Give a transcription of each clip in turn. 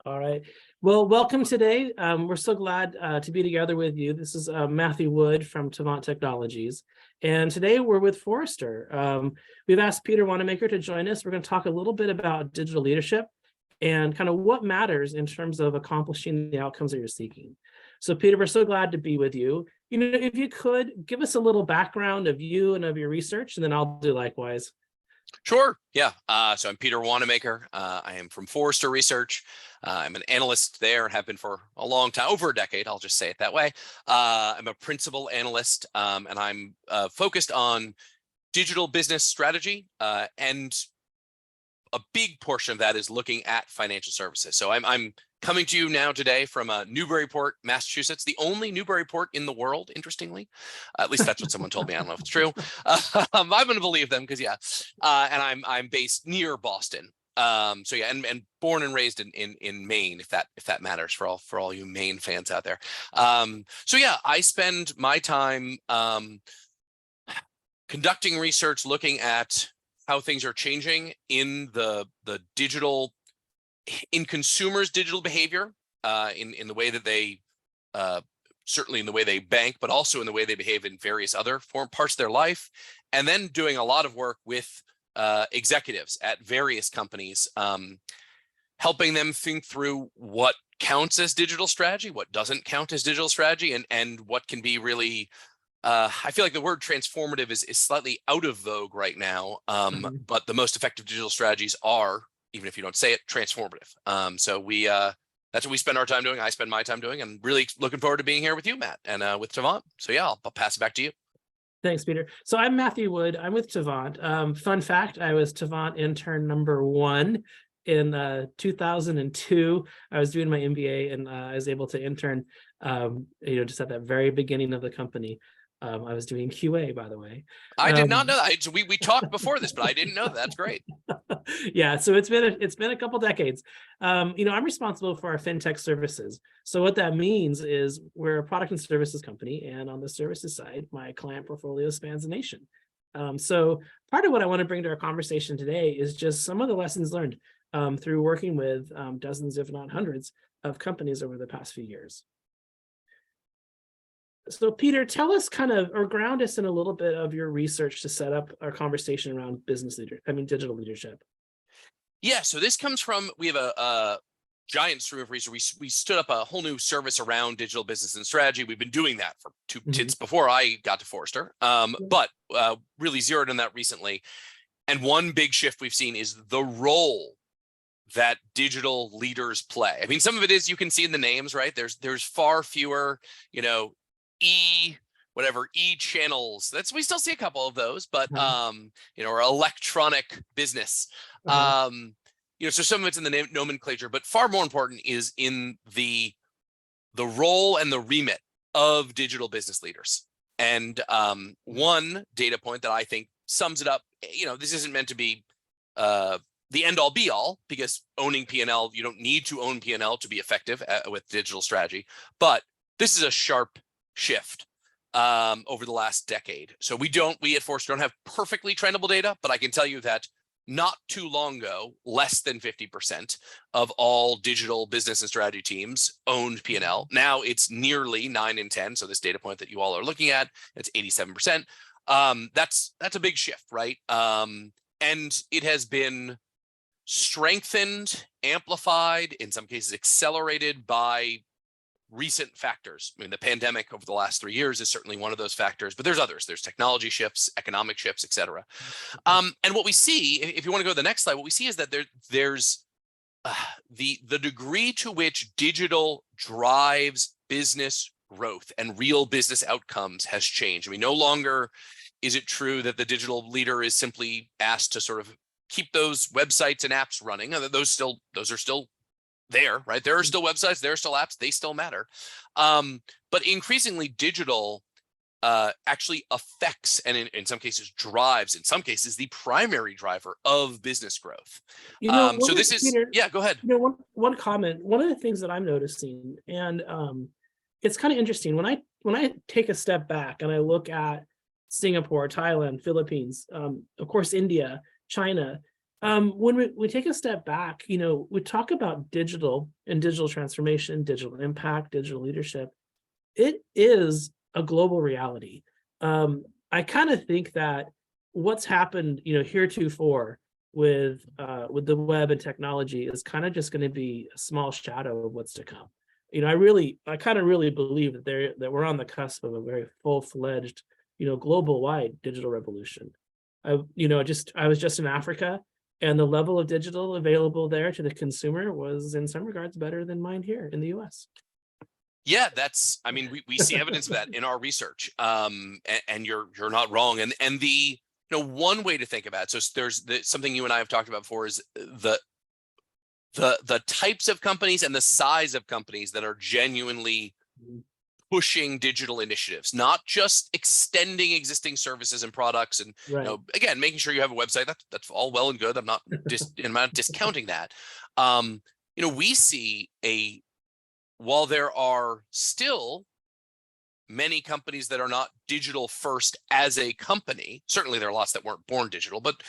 All right. Well, welcome today. We're so glad to be together with you. This is Matthew Wood from Tavant Technologies. And today we're with Forrester. We've asked Peter Wannemacher to join us. We're going to talk a little bit about digital leadership and kind of what matters in terms of accomplishing the outcomes that you're seeking. So Peter, we're so glad to be with you. If you could give us a little background of you and of your research, and then I'll do likewise. Sure. Yeah. So I'm Peter Wannemacher. I am from Forrester Research. I'm an analyst there and have been for a long time, over a decade. I'll just say it that way. I'm a principal analyst, and I'm focused on digital business strategy, and a big portion of that is looking at financial services. So I'm coming to you now today from Newburyport, Massachusetts, the only Newburyport in the world, interestingly. At least that's what someone told me. I don't know if it's true. I'm going to believe them because, yeah. And I'm based near Boston. So yeah, and born and raised in Maine, if that matters for all you Maine fans out there. So yeah, I spend my time conducting research, looking at how things are changing in the digital, in consumers' digital behavior, in the way that they, certainly in the way they bank, but also in the way they behave in various other parts of their life, and then doing a lot of work with executives at various companies, helping them think through what counts as digital strategy, what doesn't count as digital strategy, and what can be really, I feel like the word transformative is slightly out of vogue right now, but the most effective digital strategies are, even if you don't say it, transformative. So that's what we spend our time doing. I spend my time doing, and really looking forward to being here with you, Matt, and with Tavant. So yeah, I'll pass it back to you. Thanks, Peter. So I'm Matthew Wood. I'm with Tavant. Fun fact, I was Tavant intern #1 in 2002. I was doing my MBA, and I was able to intern, just at that very beginning of the company. I was doing QA, by the way. I did not know that. We talked before this, but I didn't know that. That's great. Yeah, so it's been a couple decades. I'm responsible for our fintech services. So what that means is we're a product and services company, and on the services side, my client portfolio spans the nation. So part of what I want to bring to our conversation today is just some of the lessons learned through working with dozens, if not hundreds, of companies over the past few years. So Peter, tell us or ground us in a little bit of your research to set up our conversation around digital leadership. Yeah, so this comes from, we have a giant stream of research. We stood up a whole new service around digital business and strategy. We've been doing that for since before I got to Forrester, but really zeroed in that recently. And one big shift we've seen is the role that digital leaders play. I mean, some of it is, you can see in the names, right? There's far fewer, e-channels. We still see a couple of those, but or electronic business. So some of it's in the nomenclature, but far more important is in the role and the remit of digital business leaders. And one data point that I think sums it up, this isn't meant to be the end all be all, because owning P&L, you don't need to own P&L to be effective with digital strategy, but this is a sharp shift over the last decade. So we at Forrester don't have perfectly trainable data, but I can tell you that not too long ago, less than 50% of all digital business and strategy teams owned P&L. Now it's nearly 9 in 10. So this data point that you all are looking at, it's 87%. That's a big shift, right? And it has been strengthened, amplified, in some cases accelerated by recent factors. I mean, the pandemic over the last 3 years is certainly one of those factors, but there's others. There's technology shifts, economic shifts, et cetera. And what we see, if you want to go to the next slide, what we see is that there's the degree to which digital drives business growth and real business outcomes has changed. I mean, no longer is it true that the digital leader is simply asked to sort of keep those websites and apps running. Those are still there, right? There are still websites, there are still apps, they still matter. But increasingly digital actually affects, and in some cases drives, in some cases, the primary driver of business growth. So this is, Peter, yeah, go ahead. One comment, one of the things that I'm noticing, and it's kind of interesting, when I take a step back and I look at Singapore, Thailand, Philippines, of course, India, China, When we take a step back, we talk about digital and digital transformation, digital impact, digital leadership. It is a global reality. I kind of think that what's happened, heretofore with the web and technology is kind of just going to be a small shadow of what's to come. I kind of really believe that we're on the cusp of a very full-fledged, global-wide digital revolution. I was just in Africa, and the level of digital available there to the consumer was in some regards better than mine here in the US. Yeah, we see evidence of that in our research. And you're not wrong. And the one way to think about it, so there's something you and I have talked about before, is the types of companies and the size of companies that are genuinely pushing digital initiatives, not just extending existing services and products. And Right. again, making sure you have a website, that's all well and good. I'm not discounting that. We see while there are still many companies that are not digital first as a company, certainly there are lots that weren't born digital, but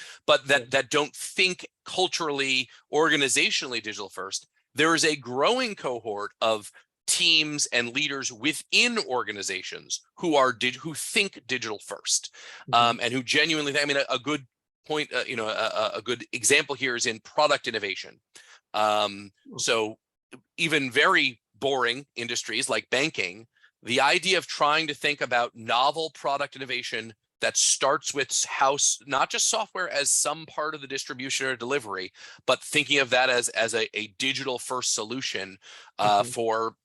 that don't think culturally, organizationally digital first. There is a growing cohort of teams and leaders within organizations who think digital first, and who genuinely, a good point, a good example here is in product innovation. So even very boring industries like banking, the idea of trying to think about novel product innovation that starts with not just software as some part of the distribution or delivery, but thinking of that as a digital first solution for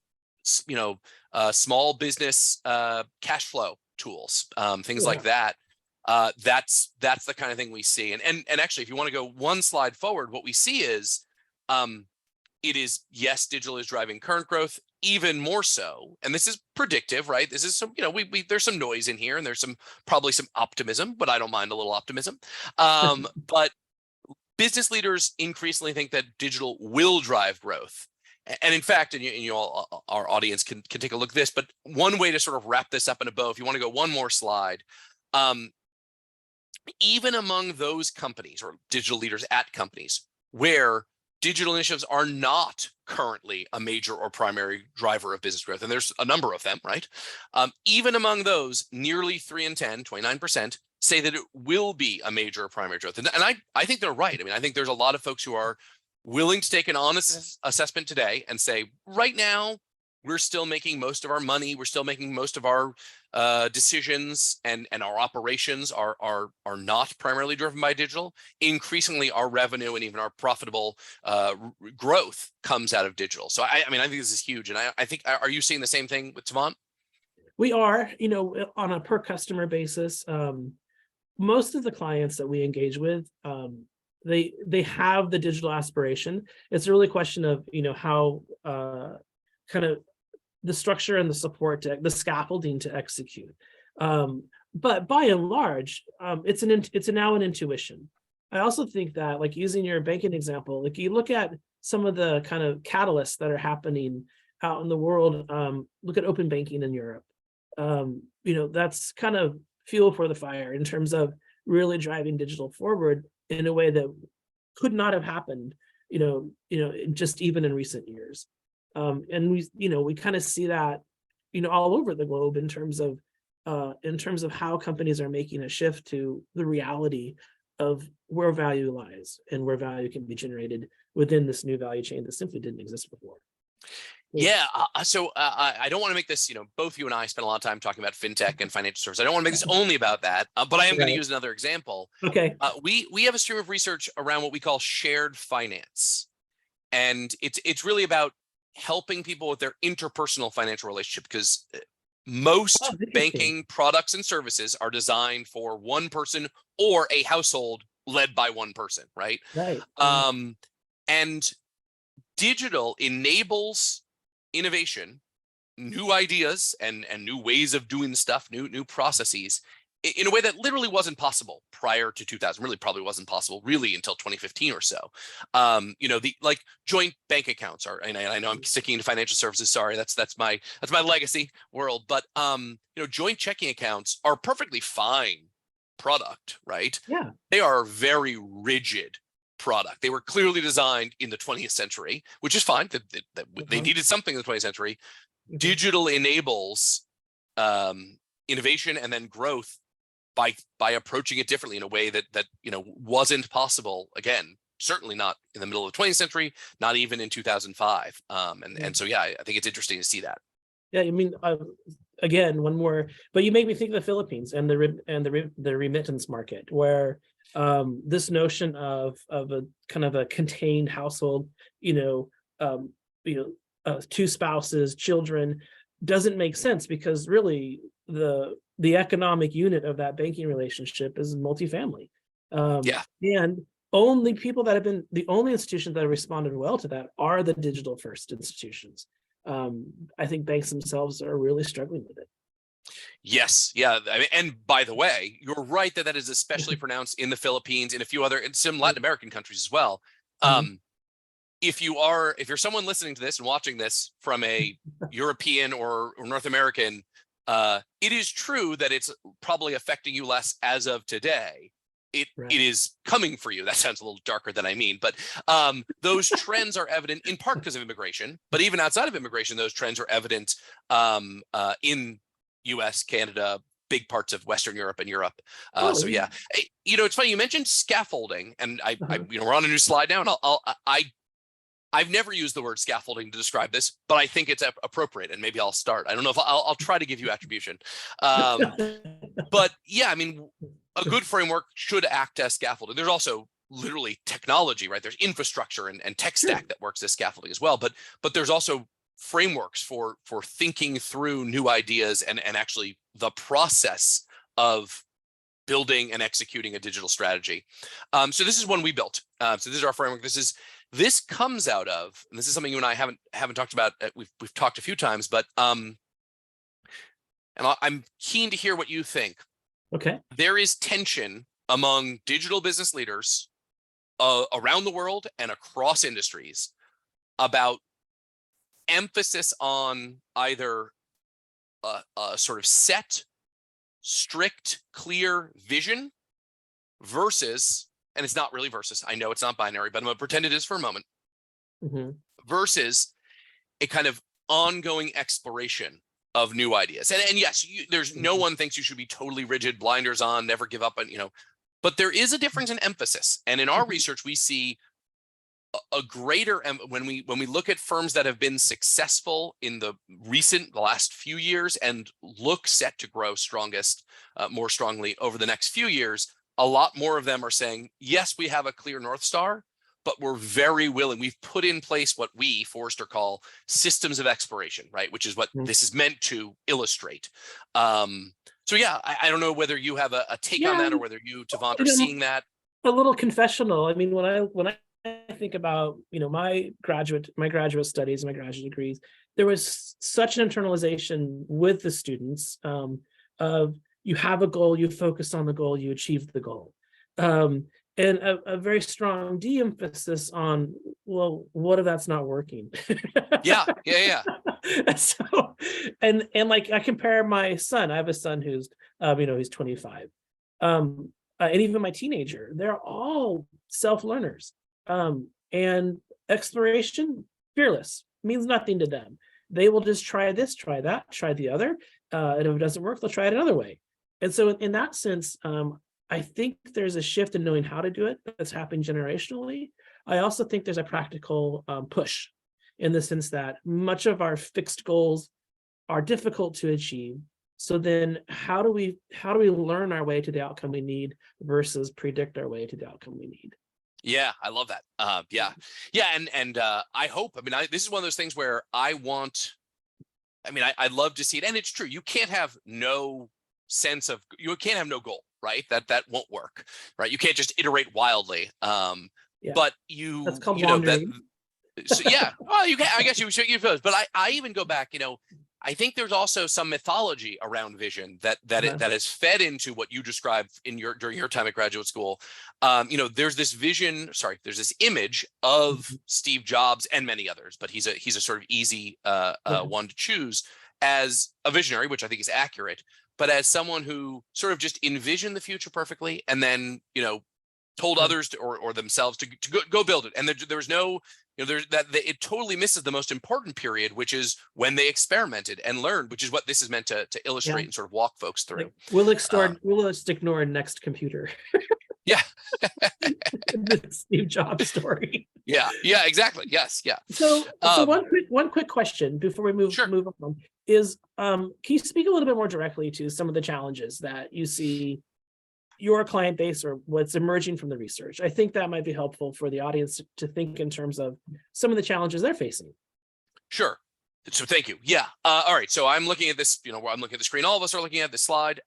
small business cash flow tools, things like that. That's the kind of thing we see. And actually, if you want to go one slide forward, what we see is it is, yes, digital is driving current growth even more so. And this is predictive, right? This is some, there's some noise in here, and there's probably some optimism, but I don't mind a little optimism. But business leaders increasingly think that digital will drive growth. And in fact, and you all, our audience can take a look at this, but one way to sort of wrap this up in a bow, if you want to go one more slide, even among those companies or digital leaders at companies where digital initiatives are not currently a major or primary driver of business growth, and there's a number of them, right? Even among those, nearly 3 in 10, 29%, say that it will be a major or primary growth. And I think they're right. I think there's a lot of folks who are willing to take an honest assessment today and say, right now, we're still making most of our money, we're still making most of our decisions, and our operations are not primarily driven by digital. Increasingly, our revenue and even our profitable growth comes out of digital. So I think this is huge. And I think, are you seeing the same thing with Tavant? We are, on a per customer basis. Most of the clients that we engage with, they have the digital aspiration. It's really a question of, how kind of the structure and the support, the scaffolding to execute. But by and large, it's now an intuition. I also think that, like, using your banking example, like, you look at some of the kind of catalysts that are happening out in the world. Look at open banking in Europe. That's kind of fuel for the fire in terms of really driving digital forward in a way that could not have happened, just even in recent years. And we kind of see that, all over the globe in terms of how companies are making a shift to the reality of where value lies and where value can be generated within this new value chain that simply didn't exist before. Yeah. So I don't want to make this, both you and I spent a lot of time talking about fintech and financial services. I don't want to make this only about that, but I am going to use another example. Okay. We have a stream of research around what we call shared finance. And it's really about helping people with their interpersonal financial relationship, because most banking products and services are designed for one person or a household led by one person, right? Right. And digital enables innovation, new ideas, and new ways of doing stuff, new processes, in a way that literally wasn't possible prior to 2000. Really, probably wasn't possible really until 2015 or so. The joint bank accounts are, and I know I'm sticking to financial services. Sorry, that's my legacy world. But joint checking accounts are perfectly fine product, right? Yeah. They are very rigid product. They were clearly designed in the 20th century, which is fine. That they needed something in the 20th century. Digital enables innovation and then growth by approaching it differently in a way that wasn't possible, again, certainly not in the middle of the 20th century, not even in 2005. And so yeah, I think it's interesting to see that. Yeah, I mean, again, one more, but you make me think of the Philippines and the remittance market, where this notion of a kind of a contained household, two spouses, children, doesn't make sense, because really the economic unit of that banking relationship is multifamily. And only people that have been, the only institutions that have responded well to that are the digital first institutions. I think banks themselves are really struggling with it. Yes, yeah, I mean, and by the way, you're right that is especially pronounced in the Philippines, in a few other, in some Latin American countries as well. If you're someone listening to this and watching this from a European or North American, it is true that it's probably affecting you less as of today. It is coming for you. That sounds a little darker than I mean, but those trends are evident in part because of immigration. But even outside of immigration, those trends are evident in U.S., Canada, big parts of Western Europe and Europe. So yeah, it's funny you mentioned scaffolding, and we're on a new slide now, and I've never used the word scaffolding to describe this, but I think it's appropriate, and maybe I'll start. I don't know if I'll try to give you attribution. But yeah, I mean, a good framework should act as scaffolding. There's also literally technology, right? There's infrastructure and tech stack that works as scaffolding as well. But there's also frameworks for thinking through new ideas and actually the process of building and executing a digital strategy. So this is one we built. So this is our framework. This comes out of, and this is something you and I haven't talked about. We've talked a few times, but and I'm keen to hear what you think. Okay. There is tension among digital business leaders around the world and across industries about emphasis on either a sort of set, strict, clear vision versus, and it's not really versus, I know it's not binary, but I'm going to pretend it is for a moment, versus a kind of ongoing exploration of new ideas. And yes, there's no one thinks you should be totally rigid, blinders on, never give up on, but there is a difference in emphasis. And in our research, we see a greater, when we look at firms that have been successful in the last few years and look set to grow more strongly over the next few years, a lot more of them are saying, yes, we have a clear North Star, but we're very willing. We've put in place what we, Forrester, call systems of exploration, right? Which is what this is meant to illustrate. So yeah, I don't know whether you have a take on that, or whether you, Tavant, are seeing that. A little confessional. I mean, when I think about my graduate studies, my graduate degrees, there was such an internalization with the students of you have a goal, you focus on the goal, you achieve the goal. And a very strong de-emphasis on, well, what if that's not working? Yeah. So, and like I compare my son. I have a son who's, he's 25, and even my teenager. They're all self-learners, and exploration, fearless, means nothing to them. They will just try this, try that, try the other, and if it doesn't work, they'll try it another way. And so, in that sense, I think there's a shift in knowing how to do it that's happening generationally. I also think there's a practical push, in the sense that much of our fixed goals are difficult to achieve. So then how do we learn our way to the outcome we need versus predict our way to the outcome we need? Yeah, I love that. And I hope, this is one of those things where I'd love to see it. And it's true. You can't have no goal, right? That won't work, right? You can't just iterate wildly. But that's called wandering. So yeah, well, you can, I guess you suppose, but I even go back, I think there's also some mythology around vision that has fed into what you described during your time at graduate school. There's this there's this image of Steve Jobs and many others, but he's a sort of easy one to choose as a visionary, which I think is accurate, but as someone who sort of just envisioned the future perfectly and then, told others to, or themselves to go build it. And there was no, it totally misses the most important period, which is when they experimented and learned, which is what this is meant to illustrate and sort of walk folks through. Like, we'll just ignore next computer. Yeah. The Steve Jobs story. Yeah, exactly. Yes, yeah. So one quick question before we move on is, can you speak a little bit more directly to some of the challenges that you see your client base or what's emerging from the research? I think that might be helpful for the audience to think in terms of some of the challenges they're facing. Sure. So thank you. Yeah. All right. So I'm looking at this, I'm looking at the screen. All of us are looking at this slide.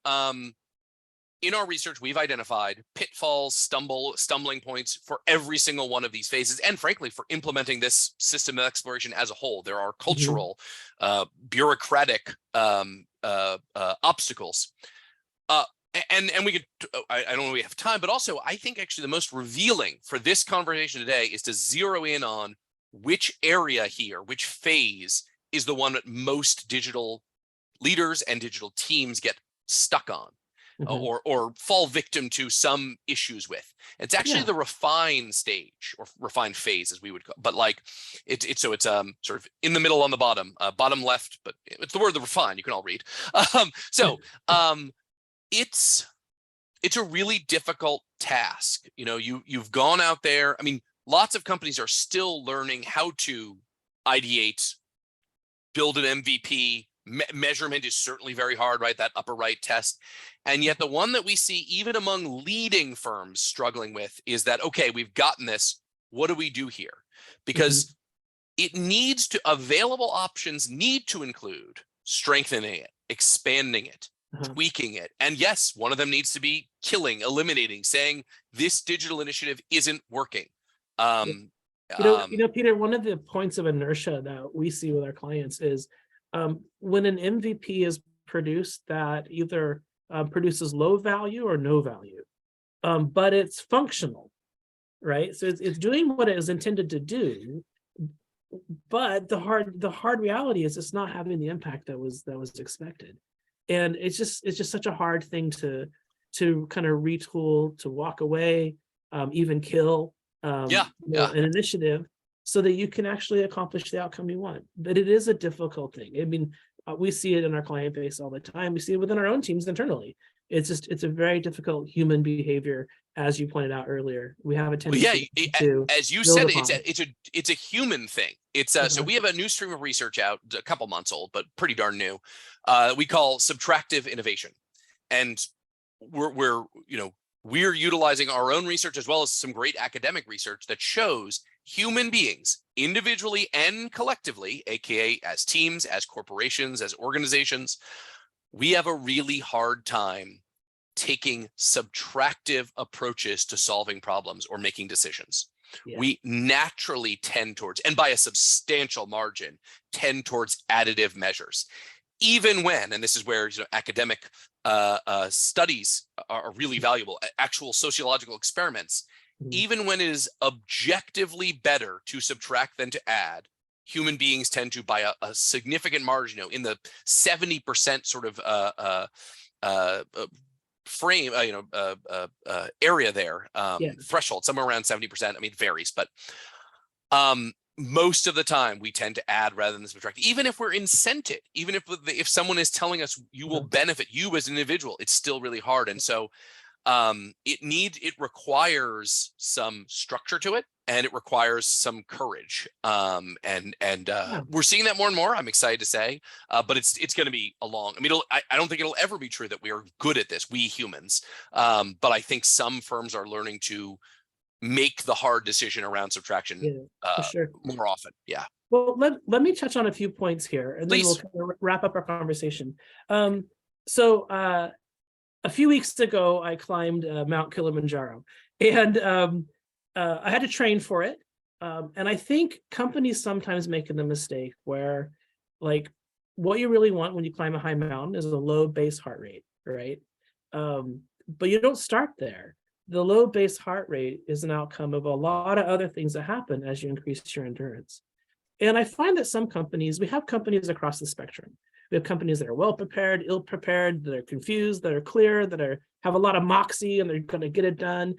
In our research, we've identified pitfalls, stumbling points for every single one of these phases. And frankly, for implementing this system of exploration as a whole, there are cultural, bureaucratic obstacles. And we could, I don't know if we have time, but also I think actually the most revealing for this conversation today is to zero in on which area here, which phase is the one that most digital leaders and digital teams get stuck on. Or fall victim to some issues with. It's actually the refine stage or refine phase, as we would call, but like it's sort of in the middle on the bottom left, but it's the word the refine. You can all read. It's a really difficult task. You've gone out there. I mean, lots of companies are still learning how to ideate, build an MVP. Measurement is certainly very hard, right? That upper right test. And yet the one that we see even among leading firms struggling with is that, okay, we've gotten this. What do we do here? Because it needs to, available options need to include strengthening it, expanding it, tweaking it. And yes, one of them needs to be killing, eliminating, saying this digital initiative isn't working. Peter, one of the points of inertia that we see with our clients is when an MVP is produced that either produces low value or no value, but it's functional, right? So it's doing what it is intended to do, but the hard reality is it's not having the impact that was expected, and it's just such a hard thing to kind of retool, to walk away, even kill an initiative, so that you can actually accomplish the outcome you want. But it is a difficult thing. I mean, we see it in our client base all the time. We see it within our own teams internally. It's a very difficult human behavior, as you pointed out earlier. We have a tendency to, as you said, it's a human thing. It's so we have a new stream of research out, a couple months old, but pretty darn new. We call subtractive innovation, and we're utilizing our own research as well as some great academic research that shows human beings, individually and collectively, aka as teams, as corporations, as organizations, we have a really hard time taking subtractive approaches to solving problems or making decisions. We naturally tend towards, and by a substantial margin, tend towards additive measures. Even when, and this is where academic studies are really valuable, actual sociological experiments, even when it is objectively better to subtract than to add, human beings tend to, by a significant margin, in the 70% sort of frame, area there, threshold, somewhere around 70%. I mean, it varies, but most of the time we tend to add rather than subtract. Even if we're incented, even if someone is telling us you will benefit, you as an individual, it's still really hard. And so it requires some structure to it, and it requires some courage. We're seeing that more and more, I'm excited to say, but it's going to be a long, I don't think it'll ever be true that we are good at this, we humans. But I think some firms are learning to make the hard decision around subtraction more often. Yeah. Well, let me touch on a few points here, and then we'll kind of wrap up our conversation. A few weeks ago, I climbed Mount Kilimanjaro, and I had to train for it. And I think companies sometimes make the mistake where, like, what you really want when you climb a high mountain is a low base heart rate, right? But you don't start there. The low base heart rate is an outcome of a lot of other things that happen as you increase your endurance. And I find that some companies, we have companies across the spectrum We have companies that are well prepared, ill prepared, that are confused, that are clear, that have a lot of moxie, and they're going to get it done.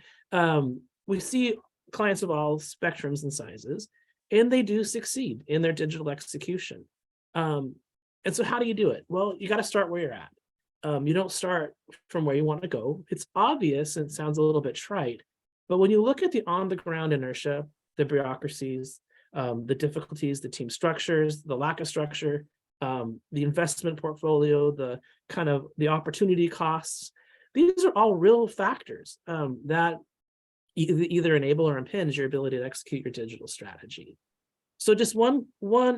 We see clients of all spectrums and sizes, and they do succeed in their digital execution. And so how do you do it? Well, you got to start where you're at. You don't start from where you want to go. It's obvious and it sounds a little bit trite, but when you look at the on-the-ground inertia, the bureaucracies, the difficulties, the team structures, the lack of structure, the investment portfolio, the kind of the opportunity costs, these are all real factors that either enable or impinge your ability to execute your digital strategy. So just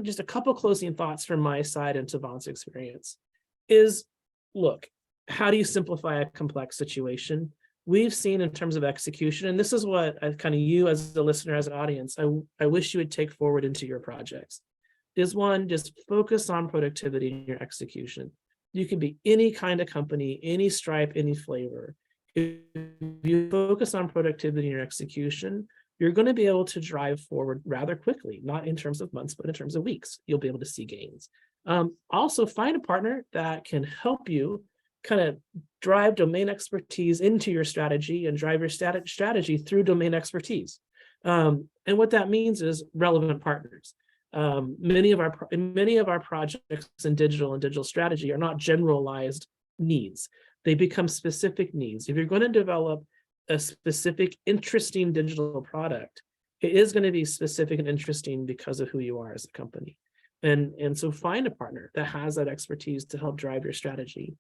just a couple closing thoughts from my side and Tavant's experience is, look, how do you simplify a complex situation? We've seen in terms of execution, and this is what I kind of you as a listener, as an audience, I wish you would take forward into your projects, is one, just focus on productivity in your execution. You can be any kind of company, any stripe, any flavor. If you focus on productivity in your execution, you're going to be able to drive forward rather quickly, not in terms of months, but in terms of weeks. You'll be able to see gains. Also, find a partner that can help you kind of drive domain expertise into your strategy and drive your strategy through domain expertise. And what that means is relevant partners. Many of our projects in digital strategy are not generalized needs. They become specific needs. If you're going to develop a specific, interesting digital product, it is going to be specific and interesting because of who you are as a company. And so find a partner that has that expertise to help drive your strategy.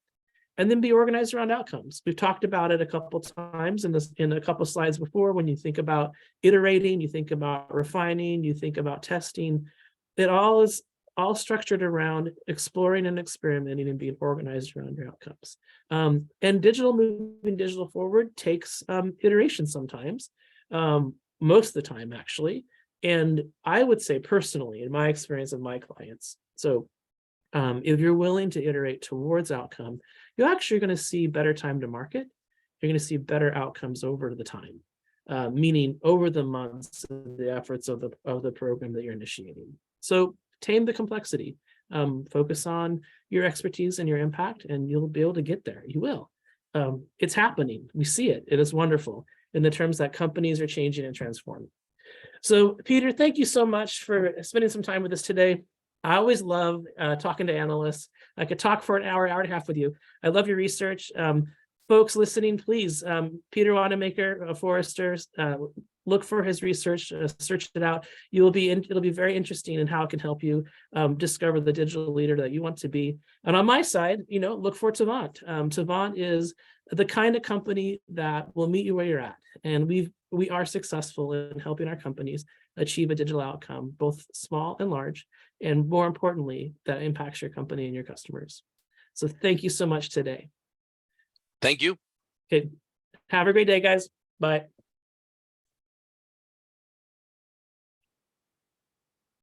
And then be organized around outcomes. We've talked about it a couple times in a couple slides before. When you think about iterating, you think about refining, you think about testing, it all is all structured around exploring and experimenting and being organized around your outcomes. And moving digital forward takes iteration sometimes, most of the time actually. And I would say personally, in my experience of my clients, so if you're willing to iterate towards outcome, you're actually going to see better time to market. You're going to see better outcomes over the time, meaning over the months of the efforts of the program that you're initiating. So tame the complexity, focus on your expertise and your impact, and you'll be able to get there. You will. It's happening. We see it. It is wonderful in the terms that companies are changing and transforming. So Peter, thank you so much for spending some time with us today. I always love talking to analysts. I could talk for an hour and a half with you. I love your research. Folks listening, please, Peter Wannemacher of Forrester, look for his research, search it out. It'll be very interesting in how it can help you discover the digital leader that you want to be. And on my side, look for Tavant. Tavant is the kind of company that will meet you where you're at. And we are successful in helping our companies achieve a digital outcome, both small and large, and more importantly, that impacts your company and your customers. So thank you so much today. Thank you. Okay. Have a great day, guys. Bye.